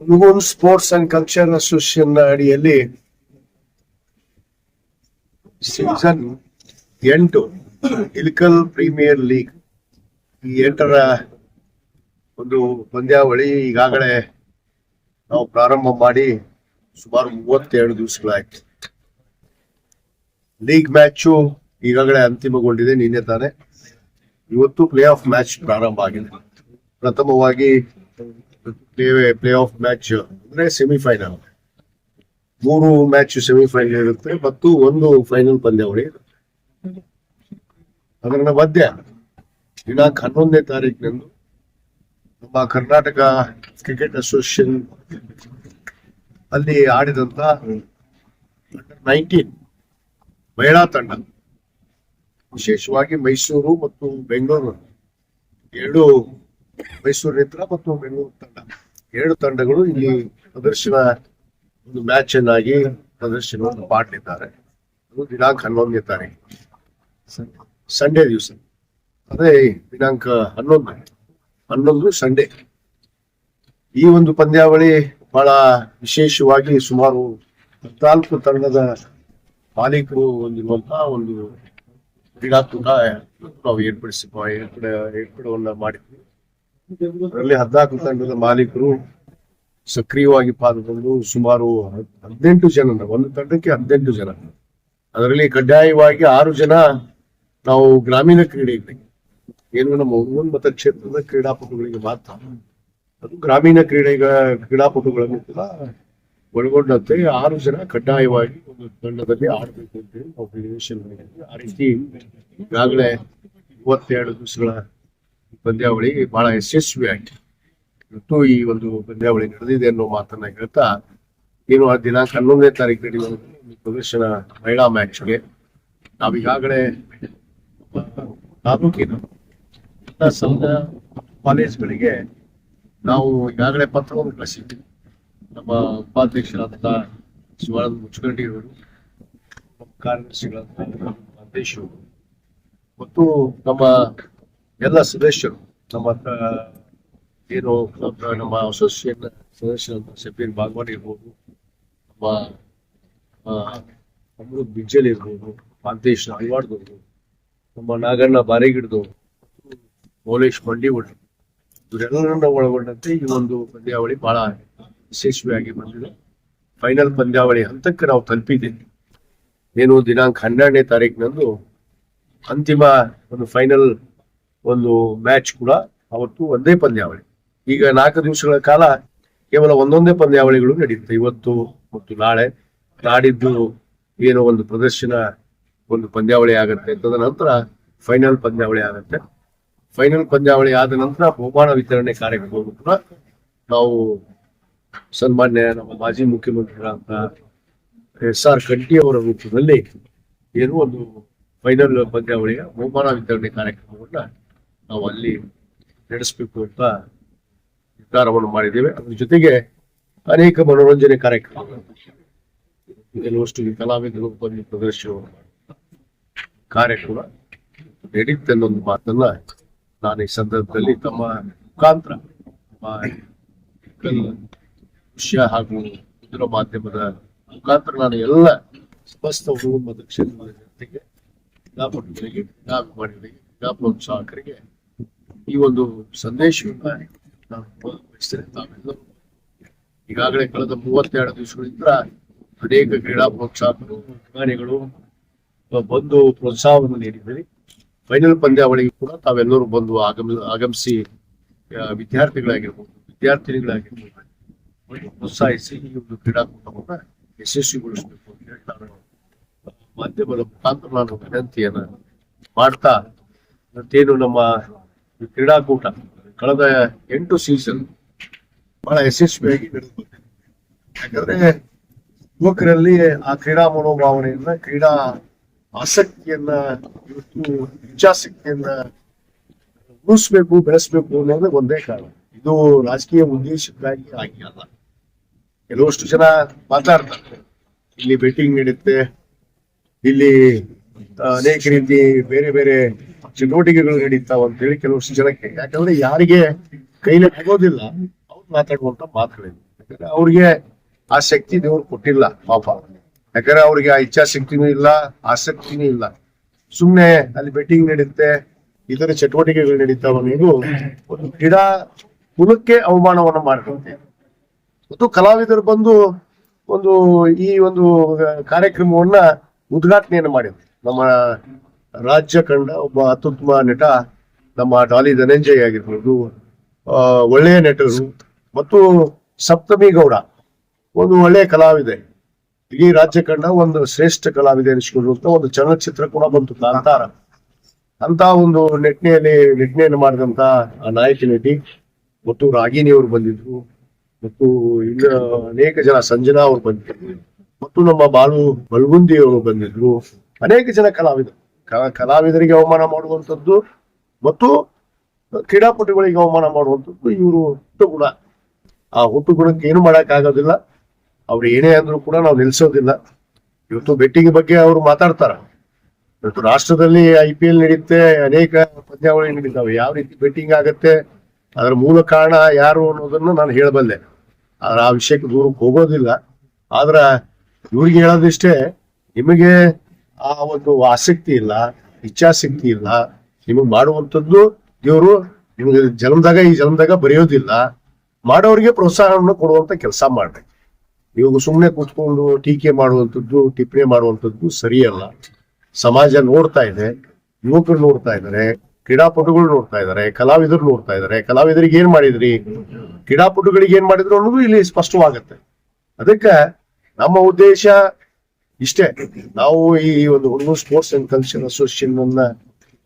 Hungund sports and culture association ಅಡಿಯಲ್ಲಿ season 8 Ilkal premier league ಈ 8ರ ಒಂದು ಪಂದ್ಯಾವಳಿ ಈಗಾಗಲೇ ನಾವು ಪ್ರಾರಂಭ ಮಾಡಿ ಸುಮಾರು 32 ದಿವಸಗಳಾಯ್ತು. ಲೀಗ್ ಮ್ಯಾಚು ಈಗಾಗಲೇ ಅಂತಿಮಗೊಂಡಿದೆ, ನಿನ್ನೆ ತಾನೆ. ಇವತ್ತು ಪ್ಲೇ ಆಫ್ ಮ್ಯಾಚ್ ಪ್ರಾರಂಭ ಆಗಿದೆ. ಪ್ರಥಮವಾಗಿ ಪ್ಲೇ ಆಫ್ ಮ್ಯಾಚ್ ಅಂದ್ರೆ ಸೆಮಿಫೈನಲ್, 3 ಮ್ಯಾಚ್ ಸೆಮಿಫೈನಲ್ ಇರುತ್ತೆ ಮತ್ತು 1 ಫೈನಲ್ ಪಂದ್ಯಾವಳಿ ಇರುತ್ತೆ. ಅದರ ಮಧ್ಯೆ ದಿನಾಂಕ 11ನೇ ತಾರೀಕಿನಂದು ನಮ್ಮ ಕರ್ನಾಟಕ ಕ್ರಿಕೆಟ್ ಅಸೋಸಿಯೇಷನ್ ಅಲ್ಲಿ ಆಡಿದಂತ ಅಂಡರ್-19 ಮಹಿಳಾ ತಂಡ, ವಿಶೇಷವಾಗಿ ಮೈಸೂರು ಮತ್ತು ಬೆಂಗಳೂರು ಎರಡು, ಮೈಸೂರಿನ ಮತ್ತು ಬೆಂಗಳೂರು ತಂಡ, 2 ತಂಡಗಳು ಇಲ್ಲಿ ಪ್ರದರ್ಶನ ಒಂದು ಮ್ಯಾಚ್ ಅನ್ನಾಗಿ ಪ್ರದರ್ಶನವನ್ನು ಮಾಡಲಿದ್ದಾರೆ. ಅದು ದಿನಾಂಕ 11ನೇ ತಾರೀಕು ಸಂಡೇ ದಿವಸ. ಅದೇ ದಿನಾಂಕ 11 ಸಂಡೇ. ಈ ಒಂದು ಪಂದ್ಯಾವಳಿ ಬಹಳ ವಿಶೇಷವಾಗಿ ಸುಮಾರು 14 ತಂಡದ ಮಾಲೀಕರು ಹೊಂದಿರುವಂತಹ ಒಂದು ಕ್ರೀಡಾಕೂಟ ನಾವು ಏರ್ಪಡವನ್ನ ಮಾಡಿದ್ವಿ. ಅದರಲ್ಲಿ 14 ತಂಡದ ಮಾಲೀಕರು ಸಕ್ರಿಯವಾಗಿ ಪಾಲ್ಗೊಂಡು ಸುಮಾರು 18 ಜನ, ಒಂದು ತಂಡಕ್ಕೆ 18 ಜನ. ಅದರಲ್ಲಿ ಕಡ್ಡಾಯವಾಗಿ 6 ಜನ ನಾವು ಗ್ರಾಮೀಣ ಕ್ರೀಡೆಗಳಿಗೆ, ಏನು ನಮ್ಮ ಹುನಗುಂದ್ ಮತಕ್ಷೇತ್ರದ ಕ್ರೀಡಾಪಟುಗಳಿಗೆ ಮಾತ್ರ. ಅದು ಗ್ರಾಮೀಣ ಕ್ರೀಡಾಪಟುಗಳನ್ನು ಕೂಡ ಒಳಗೊಂಡಂತೆ 6 ಜನ ಕಡ್ಡಾಯವಾಗಿ ಒಂದು ತಂಡದಲ್ಲಿ ಆಡಬೇಕು ಅಂತೇಳಿ ನಾವು ನಿರ್ದೇಶನ ಮಾಡಿದ್ವಿ. ಆ ರೀತಿ ಈಗಾಗಲೇ 32 ದಿವಸಗಳ ಪಂದ್ಯಾವಳಿ ಬಹಳ ಯಶಸ್ವಿಯಾಗಿ ಇವತ್ತು ಈ ಒಂದು ಪಂದ್ಯಾವಳಿ ನಡೆದಿದೆ ಅನ್ನೋ ಮಾತನ್ನ ಹೇಳ್ತಾ, ಏನು ಆ ದಿನಾಂಕ 11ನೇ ತಾರೀಕು ನಡೆಯುವ ಪ್ರದರ್ಶನ ಮಹಿಳಾ ಮ್ಯಾಚ್ಗೆ ನಾವೀಗಾಗಲೇ ತಾಲೂಕಿನ ಸಂಘ ಕಾಲೇಜ್ಗಳಿಗೆ ನಾವು ಈಗಾಗಲೇ ಪತ್ರವನ್ನು ಕಳಿಸಿದ್ವಿ. ನಮ್ಮ ಉಪಾಧ್ಯಕ್ಷರಾದ ಶಿವಾನಂದ ಮುಚ್ಚಗಂಡಿಯವರು, ಕಾರ್ಯದರ್ಶಿಗಳಾದ ಮಂತೇಶ್ ಅವರು ಮತ್ತು ನಮ್ಮ ಎಲ್ಲ ಸದಸ್ಯರು, ನಮ್ಮ ಅಸೋಸಿಯೇಷನ್ ಸದಸ್ಯರಾದ ಶಬೀರ್ ಬಾಗ್ವಾನ್ ಇರ್ಬೋದು, ನಮ್ಮ ಅಮೃತ್ ಬಿಜ್ಜಲ್ ಇರ್ಬೋದು, ಮಂತೇಶ್ ಅಲ್ವಾಡ್ದವರು, ನಮ್ಮ ನಾಗಣ್ಣ ಬಾರಿಗಿಡ್ದವರು, ಮೌಲೇಶ್ ಮಂಡಿವಳ್ಳಿ, ಇವರೆಲ್ಲರನ್ನ ಒಳಗೊಂಡಂತೆ ಈ ಒಂದು ಪಂದ್ಯಾವಳಿ ಬಹಳ ಯಶಸ್ವಿಯಾಗಿ ಬಂದಿದೆ. ಫೈನಲ್ ಪಂದ್ಯಾವಳಿ ಹಂತಕ್ಕೆ ನಾವು ತಲುಪಿದ್ದೇವೆ. ಏನು ದಿನಾಂಕ 12ನೇ ತಾರೀಕಿನಂದು ಅಂತಿಮ ಒಂದು ಫೈನಲ್ ಒಂದು ಮ್ಯಾಚ್ ಕೂಡ ಅವತ್ತು ಒಂದೇ ಪಂದ್ಯಾವಳಿ. ಈಗ 4 ದಿವಸಗಳ ಕಾಲ ಕೇವಲ ಒಂದೊಂದೇ ಪಂದ್ಯಾವಳಿಗಳು ನಡೆಯುತ್ತೆ. ಇವತ್ತು ಮತ್ತು ನಾಳೆ, ನಾಡಿದ್ದು ಏನೋ ಒಂದು ಪ್ರದರ್ಶನ ಒಂದು ಪಂದ್ಯಾವಳಿ ಆಗತ್ತೆ. ತದನಂತರ ಫೈನಲ್ ಪಂದ್ಯಾವಳಿ ಆಗತ್ತೆ. ಫೈನಲ್ ಪಂದ್ಯಾವಳಿ ಆದ ನಂತರ ಬಹುಮಾನ ವಿತರಣೆ ಕಾರ್ಯಕ್ರಮವನ್ನು ಕೂಡ ನಾವು ಸನ್ಮಾನ್ಯ ನಮ್ಮ ಮಾಜಿ ಮುಖ್ಯಮಂತ್ರಿಗಳಂತ SR ಖಂಟಿ ಅವರ ರೂಪದಲ್ಲಿ ಏನು ಒಂದು ಫೈನಲ್ ಪಂದ್ಯಾವಳಿಯ ಬಹುಮಾನ ವಿತರಣೆ ಕಾರ್ಯಕ್ರಮವನ್ನ ನಾವು ಅಲ್ಲಿ ನಡೆಸಬೇಕು ಅಂತ ನಿರ್ಧಾರವನ್ನು ಮಾಡಿದ್ದೇವೆ. ಅದ್ರ ಜೊತೆಗೆ ಅನೇಕ ಮನೋರಂಜನೆ ಕಾರ್ಯಕ್ರಮಗಳು, ಕೆಲವಷ್ಟು ಕಲಾವಿದರು ಬಂದು ಪ್ರದರ್ಶನವನ್ನು ಕಾರ್ಯಕ್ರಮ ನಡೀತೆ ಅನ್ನೊಂದು ಮಾತನ್ನ ನಾನು ಈ ಸಂದರ್ಭದಲ್ಲಿ ತಮ್ಮ ಮುಖಾಂತರ ದೃಶ್ಯ ಹಾಗೂ ಮುದ್ರ ಮಾಧ್ಯಮದ ಮುಖಾಂತರ ನಾನು ಎಲ್ಲ ಸಮಸ್ತ ಹುನಗುಂದ್ ಮತಕ್ಷೇತ್ರದ ಜನತೆಗೆ, ಕ್ರೀಡಾಪಟುಗಳಿಗೆ, ಕ್ರೀಡಾಭಿಮಾನಿಗಳಿಗೆ, ಕ್ರೀಡಾ ಪ್ರೋತ್ಸಾಹಕರಿಗೆ ಈ ಒಂದು ಸಂದೇಶವನ್ನ ನಾನು ಬಯಸ್ತೇನೆ. ತಾವೆಲ್ಲರೂ ಈಗಾಗಲೇ ಕಳೆದ 32 ದಿವಸಗಳಿಂದ ಅನೇಕ ಕ್ರೀಡಾ ಪ್ರೋತ್ಸಾಹಕರು, ಅಭಿಮಾನಿಗಳು ಬಂದು ಪ್ರೋತ್ಸಾಹವನ್ನು ನೀಡಿದ್ದೀರಿ. ಫೈನಲ್ ಪಂದ್ಯಾವಳಿಗೆ ಕೂಡ ತಾವೆಲ್ಲರೂ ಬಂದು ಆಗಮಿಸಿ ವಿದ್ಯಾರ್ಥಿನಿಗಳಾಗಿರ್ಬೋದು ಪ್ರೋತ್ಸಾಹಿಸಿ ಈ ಒಂದು ಕ್ರೀಡಾಕೂಟವನ್ನ ಯಶಸ್ವಿಗೊಳಿಸಬೇಕು ಅಂತ ಹೇಳಿ ನಾನು ಮಾಧ್ಯಮದ ಮುಖಾಂತರ ನಾನು ವಿನಂತಿಯನ್ನ ಮಾಡ್ತಾ, ಮತ್ತೇನು ನಮ್ಮ ಕ್ರೀಡಾಕೂಟ ಕಳೆದ 8 ಸೀಸನ್ ಬಹಳ ಯಶಸ್ವಿಯಾಗಿ ನಡೆದು ಬಂದಿದೆ. ಯಾಕಂದ್ರೆ ಯುವಕರಲ್ಲಿ ಆ ಕ್ರೀಡಾ ಮನೋಭಾವನೆಯನ್ನ, ಕ್ರೀಡಾ ಆಸಕ್ತಿಯನ್ನ, ಇವತ್ತು ಇಚ್ಛಾಸಕ್ತಿಯನ್ನ ಉಳಿಸ್ಬೇಕು, ಬೆಳೆಸ್ಬೇಕು ಅನ್ನೋದೇ ಒಂದೇ ಕಾರಣ. ಇದು ರಾಜಕೀಯ ಉದ್ದೇಶಕ್ಕಾಗಿ ಆಗಿ ಅಲ್ಲ. ಕೆಲವಷ್ಟು ಜನ ಮಾತಾಡ್ತಾರೆ, ಇಲ್ಲಿ ಬೆಟ್ಟಿಂಗ್ ನಡೀತೆ, ಇಲ್ಲಿ ಅನೇಕ ರೀತಿ ಬೇರೆ ಬೇರೆ ಚಟುವಟಿಕೆಗಳು ನಡೀತಾವ ಅಂತ ಹೇಳಿ ಕೆಲವಷ್ಟು ಜನಕ್ಕೆ. ಯಾಕಂದ್ರೆ ಯಾರಿಗೆ ಕೈಲಿ ಆಗೋದಿಲ್ಲ ಅವ್ರು ಮಾತಾಡುವಂತ ಮಾತುಗಳಿವೆ. ಯಾಕಂದ್ರೆ ಅವ್ರಿಗೆ ಆ ಶಕ್ತಿ ದೇವ್ರು ಕೊಟ್ಟಿಲ್ಲ ಪಾಪ. ಯಾಕಂದ್ರೆ ಅವ್ರಿಗೆ ಆ ಇಚ್ಛಾಶಕ್ತಿನೂ ಇಲ್ಲ, ಆಸಕ್ತಿನೂ ಇಲ್ಲ. ಸುಮ್ನೆ ಅಲ್ಲಿ ಬೆಟ್ಟಿಂಗ್ ನಡೀತೆ, ಇತರ ಚಟುವಟಿಕೆಗಳು ನಡೀತಾವ ಅನ್ನೋದು ಒಂದು ಕ್ರೀಡಾ ಕುಲಕ್ಕೆ ಅವಮಾನವನ್ನ ಮಾಡ್ತಂತೆ. ಮತ್ತು ಕಲಾವಿದರು ಬಂದು ಈ ಒಂದು ಕಾರ್ಯಕ್ರಮವನ್ನ ಉದ್ಘಾಟನೆಯನ್ನು ಮಾಡಿದ್ರು. ನಮ್ಮ ರಾಜ್ಯ ಕಂಡ ಒಬ್ಬ ಅತ್ಯುತ್ತಮ ನಟ ನಮ್ಮ ಡಾಲಿ ಧನಂಜಯ್ ಆಗಿರ್ಬೋದು, ಒಳ್ಳೆಯ ನಟರು, ಮತ್ತು ಸಪ್ತಮಿ ಗೌಡ ಒಂದು ಒಳ್ಳೆಯ ಕಲಾವಿದೆ, ಇಡೀ ರಾಜ್ಯ ಕಂಡ ಒಂದು ಶ್ರೇಷ್ಠ ಕಲಾವಿದೆ ಅನಿಸ್ಕೊಳ್ಳುವಂತ ಒಂದು ಚಲನಚಿತ್ರ ಕೂಡ ಬಂತು ಕಾಂತಾರ. ಅಂತ ಒಂದು ನಟನೆಯನ್ನು ಮಾಡಿದಂತ ಆ ನಾಯಕಿ ನಟಿ ಮತ್ತು ರಾಗಿಣಿ ಅವರು ಬಂದಿದ್ರು, ಮತ್ತು ಇನ್ನು ಅನೇಕ ಜನ, ಸಂಜನಾ ಅವರು ಬಂದಿದ್ರು, ಮತ್ತು ನಮ್ಮ ಬಾಲು ಬಲ್ಗುಂದಿ ಅವರು ಬಂದಿದ್ರು. ಅನೇಕ ಜನ ಕಲಾವಿದರಿಗೆ ಅವಮಾನ ಮಾಡುವಂಥದ್ದು ಮತ್ತು ಕ್ರೀಡಾಪಟುಗಳಿಗೆ ಅವಮಾನ ಮಾಡುವಂಥದ್ದು ಇವರು ಹುಟ್ಟುಗುಣ. ಆ ಹುಟ್ಟುಗುಣಕ್ಕೆ ಏನು ಮಾಡಕ್ ಆಗೋದಿಲ್ಲ. ಅವ್ರು ಏನೇ ಅಂದ್ರೂ ಕೂಡ ನಾವು ನಿಲ್ಸೋದಿಲ್ಲ. ಇವತ್ತು ಬೆಟ್ಟಿಂಗ್ ಬಗ್ಗೆ ಅವರು ಮಾತಾಡ್ತಾರ. ಇವತ್ತು ರಾಷ್ಟ್ರದಲ್ಲಿ IPL ನಡೀತೆ, ಅನೇಕ ಪಂದ್ಯಾವಳಿ ನಡೀತಾವೆ. ಯಾವ ರೀತಿ ಬೆಟ್ಟಿಂಗ್ ಆಗತ್ತೆ, ಅದರ ಮೂಲ ಕಾರಣ ಯಾರು ಅನ್ನೋದನ್ನು ನಾನು ಹೇಳಬಲ್ಲೆ. ಆದ್ರೆ ಆ ವಿಷಯಕ್ಕೆ ದೂರಕ್ಕೆ ಹೋಗೋದಿಲ್ಲ. ಆದ್ರ ಇವ್ರಿಗೆ ಹೇಳೋದಿಷ್ಟೇ, ನಿಮಗೆ ಆ ಒಂದು ಆಸಕ್ತಿ ಇಲ್ಲ, ಇಚ್ಛಾಶಕ್ತಿ ಇಲ್ಲ. ನಿಮಗ್ ಮಾಡುವಂಥದ್ದು ದೇವರು ನಿಮ್ಗೆ ಈ ಜನ್ಮದಾಗ ಬರೆಯೋದಿಲ್ಲ. ಮಾಡೋರಿಗೆ ಪ್ರೋತ್ಸಾಹವನ್ನು ಕೊಡುವಂತ ಕೆಲಸ ಮಾಡ್ಬೇಕು. ನೀವು ಸುಮ್ಮನೆ ಕೂತ್ಕೊಂಡು ಟೀಕೆ ಮಾಡುವಂಥದ್ದು, ಟಿಪ್ಪಣಿ ಮಾಡುವಂಥದ್ದು ಸರಿಯಲ್ಲ. ಸಮಾಜ ನೋಡ್ತಾ ಇದೆ, ಯುವಕರು ನೋಡ್ತಾ ಇದ್ದಾರೆ, ಕ್ರೀಡಾಪಟುಗಳು ನೋಡ್ತಾ ಇದ್ದಾರೆ, ಕಲಾವಿದರು ನೋಡ್ತಾ ಇದ್ದಾರೆ. ಕಲಾವಿದರಿಗೆ ಏನ್ ಮಾಡಿದ್ರಿ, ಕ್ರೀಡಾಪಟುಗಳಿಗೆ ಏನ್ ಮಾಡಿದ್ರು ಅನ್ನೋದು ಇಲ್ಲಿ ಸ್ಪಷ್ಟವಾಗತ್ತೆ. ಅದಕ್ಕೆ ನಮ್ಮ ಉದ್ದೇಶ ಇಷ್ಟೇ. ನಾವು ಈ ಒಂದು ಹುಡುಗರು ಸ್ಪೋರ್ಟ್ಸ್ ಅಂಡ್ ಕಲ್ಚರ್ ಅಸೋಸಿಯೇಷನ್ ಅನ್ನ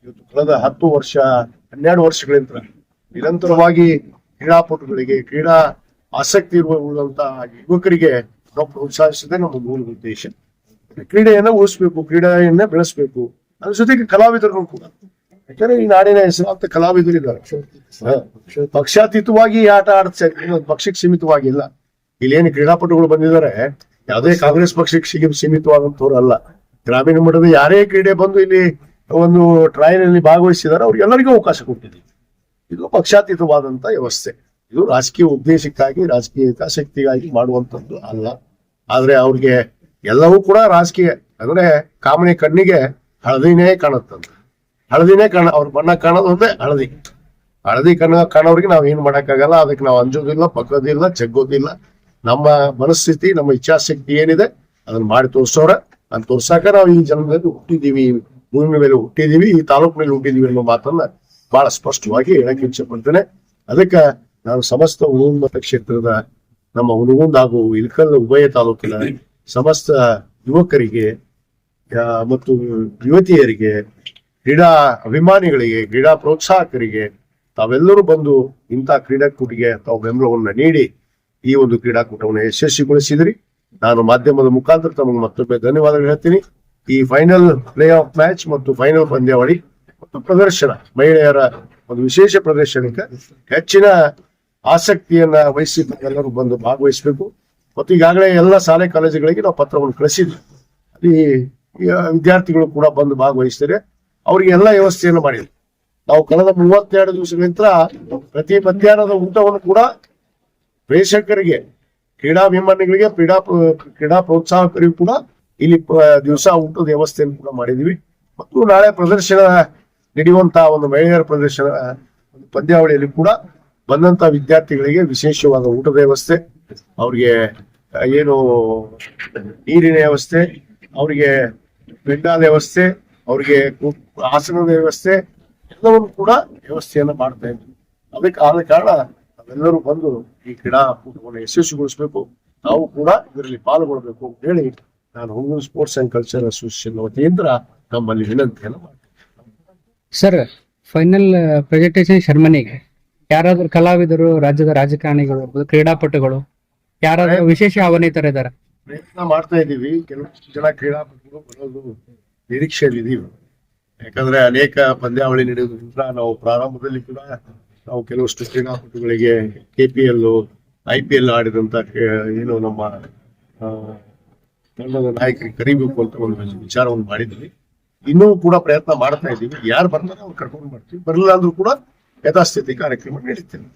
ಇವತ್ತು ಕಳೆದ 12 ವರ್ಷಗಳಿಂದ ನಿರಂತರವಾಗಿ ಕ್ರೀಡಾಪಟುಗಳಿಗೆ, ಕ್ರೀಡಾ ಆಸಕ್ತಿ ಇರುವಂತಹ ಯುವಕರಿಗೆ ನಾವು ಪ್ರೋತ್ಸಾಹಿಸದೆ ನಮ್ಮ ಮೂಲ ಉದ್ದೇಶ. ಕ್ರೀಡೆಯನ್ನ ಉಳಿಸ್ಬೇಕು, ಕ್ರೀಡೆಯನ್ನ ಬೆಳೆಸ್ಬೇಕು. ಅದ್ರ ಜೊತೆಗೆ ಕಲಾವಿದರನ್ನು ಕೂಡ, ಯಾಕಂದ್ರೆ ಈ ನಾಡಿನ ಹೆಸರಾಂತ ಕಲಾವಿದರಿದ್ದಾರೆ. ಪಕ್ಷಾತೀತವಾಗಿ ಆಟ ಆಡ್ತಾ, ಪಕ್ಷಕ್ಕೆ ಸೀಮಿತವಾಗಿಲ್ಲ. ಇಲ್ಲೇನು ಕ್ರೀಡಾಪಟುಗಳು ಬಂದಿದ್ದಾರೆ, ಯಾವುದೇ ಕಾಂಗ್ರೆಸ್ ಪಕ್ಷಕ್ಕೆ ಸೀಮಿತವಾದಂತವ್ರು ಅಲ್ಲ. ಗ್ರಾಮೀಣ ಮಟ್ಟದ ಯಾರೇ ಕ್ರೀಡೆ ಬಂದು ಇಲ್ಲಿ ಒಂದು ಟ್ರಯಲ್ ಅಲ್ಲಿ ಭಾಗವಹಿಸಿದಾರೆ, ಅವ್ರಿಗೆಲ್ಲರಿಗೂ ಅವಕಾಶ ಕೊಟ್ಟಿದ್ದೀವಿ. ಇದು ಪಕ್ಷಾತೀತವಾದಂತ ವ್ಯವಸ್ಥೆ. ಇದು ರಾಜಕೀಯ ಉದ್ದೇಶಕ್ಕಾಗಿ, ರಾಜಕೀಯ ಹಿತಾಸಕ್ತಿಗಾಗಿ ಮಾಡುವಂತದ್ದು ಅಲ್ಲ. ಆದ್ರೆ ಅವ್ರಿಗೆ ಎಲ್ಲವೂ ಕೂಡ ರಾಜಕೀಯ ಅಂದ್ರೆ ಕಾಮನೆ ಕಣ್ಣಿಗೆ ಹಳದಿನೇ ಕಾಣುತ್ತಂತ. ಹಳದಿನೇ ಅವ್ರ ಬಣ್ಣ ಕಾಣೋದು ಒಂದೇ ಹಳದಿ ಕಾಣೋರಿಗೆ ನಾವ್ ಏನ್ ಮಾಡಕ್ಕಾಗಲ್ಲ. ಅದಕ್ಕೆ ನಾವು ಅಂಜೋದಿಲ್ಲ, ಪಕ್ಕದಿಲ್ಲ, ಜಗ್ಗೋದಿಲ್ಲ. ನಮ್ಮ ಮನಸ್ಥಿತಿ, ನಮ್ಮ ಇಚ್ಛಾಶಕ್ತಿ ಏನಿದೆ ಅದನ್ನ ಮಾಡಿ ತೋರ್ಸೋರ. ಅದ್ ತೋರ್ಸಾಕ ನಾವು ಈ ಜನ್ಮದಲ್ಲಿ ಹುಟ್ಟಿದೀವಿ, ಭೂಮಿ ಮೇಲೆ ಹುಟ್ಟಿದೀವಿ, ಈ ತಾಲೂಕಿನಲ್ಲಿ ಹುಟ್ಟಿದೀವಿ ಅನ್ನೋ ಮಾತನ್ನ ಬಹಳ ಸ್ಪಷ್ಟವಾಗಿ ಹೇಳಕ್ ಇಚ್ಛೆ ಪಡ್ತೇನೆ. ಅದಕ್ಕೆ ನಾನು ಸಮಸ್ತ ಹುನಗುಂದ ಮತಕ್ಷೇತ್ರದ ನಮ್ಮ ಹುನಗುಂದ ಹಾಗೂ ಇಳಕಲ್ ಉಭಯ ತಾಲೂಕಿನ ಸಮಸ್ತ ಯುವಕರಿಗೆ ಮತ್ತು ಯುವತಿಯರಿಗೆ, ಕ್ರೀಡಾ ಅಭಿಮಾನಿಗಳಿಗೆ, ಕ್ರೀಡಾ ಪ್ರೋತ್ಸಾಹಕರಿಗೆ ತಾವೆಲ್ಲರೂ ಬಂದು ಇಂಥ ಕ್ರೀಡಾಕೂಟಿಗೆ ತಾವು ಬೆಂಬಲವನ್ನ ನೀಡಿ ಈ ಒಂದು ಕ್ರೀಡಾಕೂಟವನ್ನು ಯಶಸ್ವಿಗೊಳಿಸಿದ್ರಿ. ನಾನು ಮಾಧ್ಯಮದ ಮುಖಾಂತರ ತಮಗೆ ಮತ್ತೊಮ್ಮೆ ಧನ್ಯವಾದಗಳು ಹೇಳ್ತೀನಿ. ಈ ಫೈನಲ್ ಪ್ಲೇ ಆಫ್ ಮ್ಯಾಚ್ ಮತ್ತು ಫೈನಲ್ ಪಂದ್ಯಾವಳಿ ಮತ್ತು ಪ್ರದರ್ಶನ, ಮಹಿಳೆಯರ ಒಂದು ವಿಶೇಷ ಪ್ರದರ್ಶನಕ್ಕೆ ಹೆಚ್ಚಿನ ಆಸಕ್ತಿಯನ್ನ ವಹಿಸಿ ತಾವೆಲ್ಲರೂ ಬಂದು ಭಾಗವಹಿಸಬೇಕು. ಮತ್ತು ಈಗಾಗಲೇ ಎಲ್ಲ ಶಾಲೆ ಕಾಲೇಜುಗಳಿಗೆ ನಾವು ಪತ್ರವನ್ನು ಕಳಿಸಿದ್ವಿ. ಅಲ್ಲಿ ವಿದ್ಯಾರ್ಥಿಗಳು ಕೂಡ ಬಂದು ಭಾಗವಹಿಸ್ತಾರೆ. ಅವ್ರಿಗೆ ಎಲ್ಲ ವ್ಯವಸ್ಥೆಯನ್ನು ಮಾಡಿದ್ವಿ. ನಾವು ಕಳೆದ 32 ದಿವಸಗಳಿಂದ ಪ್ರತಿ ಮಧ್ಯಾಹ್ನದ ಊಟವನ್ನು ಕೂಡ ಪ್ರೇಕ್ಷಕರಿಗೆ, ಕ್ರೀಡಾಭಿಮಾನಿಗಳಿಗೆ, ಕ್ರೀಡಾ ಪ್ರೋತ್ಸಾಹಕರಿಗೂ ಕೂಡ ಇಲ್ಲಿ ದಿವಸ ಊಟದ ವ್ಯವಸ್ಥೆಯನ್ನು ಕೂಡ ಮಾಡಿದ್ವಿ. ಮತ್ತು ನಾಳೆ ಪ್ರದರ್ಶನ ನಡೆಯುವಂತಹ ಒಂದು ಮಹಿಳೆಯರ ಪ್ರದರ್ಶನ ಒಂದು ಪಂದ್ಯಾವಳಿಯಲ್ಲಿ ಕೂಡ ಬಂದಂತ ವಿದ್ಯಾರ್ಥಿಗಳಿಗೆ ವಿಶೇಷವಾದ ಊಟದ ವ್ಯವಸ್ಥೆ, ಅವ್ರಿಗೆ ಏನು ನೀರಿನ ವ್ಯವಸ್ಥೆ, ಅವ್ರಿಗೆ ಬೆಡ್ಡಾದ ವ್ಯವಸ್ಥೆ, ಅವ್ರಿಗೆ ಆಸನದ ವ್ಯವಸ್ಥೆ ಎಲ್ಲವನ್ನು ಕೂಡ ವ್ಯವಸ್ಥೆಯನ್ನ ಮಾಡ್ತಾ ಇದ್ವಿ. ಅದಕ್ಕೆ ಆದ ಕಾರಣ ನಾವೆಲ್ಲರೂ ಬಂದು ಈ ಕ್ರೀಡಾಕೂಟವನ್ನು ಯಶಸ್ವಿಗೊಳಿಸಬೇಕು, ನಾವು ಕೂಡ ಇದರಲ್ಲಿ ಪಾಲ್ಗೊಳ್ಬೇಕು ಅಂತ ಹೇಳಿ ನಾನು Hungund sports and culture association ವತಿಯಿಂದ ನಮ್ಮಲ್ಲಿ ವಿನಂತಿಯನ್ನು ಮಾಡ್ತೀನಿ. ಸರ್, ಫೈನಲ್ ಪ್ರೆಸೆಂಟೇಷನ್ ಸೆರೆಮನಿಗೆ ಯಾರಾದ್ರೂ ಕಲಾವಿದರು, ರಾಜ್ಯದ ರಾಜಕಾರಣಿಗಳು, ಕ್ರೀಡಾಪಟುಗಳು ಯಾರಾದ್ರೂ ವಿಶೇಷ ಆಹ್ವಾನಿತರಿದ್ದಾರೆ? ಪ್ರಯತ್ನ ಮಾಡ್ತಾ ಇದ್ದೀವಿ. ಕೆಲವಷ್ಟು ಜನ ಕ್ರೀಡಾಪಟುಗಳು ಬರೋದು ನಿರೀಕ್ಷೆಯಲ್ಲಿದ್ದೀವಿ. ಯಾಕಂದ್ರೆ ಅನೇಕ ಪಂದ್ಯಾವಳಿ ನಡೆಯೋದ್ರಿಂದ ನಾವು ಪ್ರಾರಂಭದಲ್ಲಿ ಕೂಡ ನಾವು ಕೆಲವಷ್ಟು ಕ್ರೀಡಾಪಟುಗಳಿಗೆ KPL, IPL ಆಡಿದಂತ ಏನು ನಮ್ಮ ತಂಡದ ನಾಯಕರಿಗೆ ಕರಿಬೇಕು ಅಂತ ಒಂದು ವಿಚಾರವನ್ನು ಮಾಡಿದ್ವಿ. ಇನ್ನೂ ಕೂಡ ಪ್ರಯತ್ನ ಮಾಡ್ತಾ ಇದ್ದೀವಿ. ಯಾರು ಬರ್ತಾರೆ ಅವ್ರು ಕರ್ಕೊಂಡು ಮಾಡ್ತೀವಿ. ಬರಲಿಲ್ಲ ಅಂದ್ರೂ ಕೂಡ ಯಥಾಸ್ಥಿತಿ ಕಾರ್ಯಕ್ರಮ ನಡೀತೇವೆ.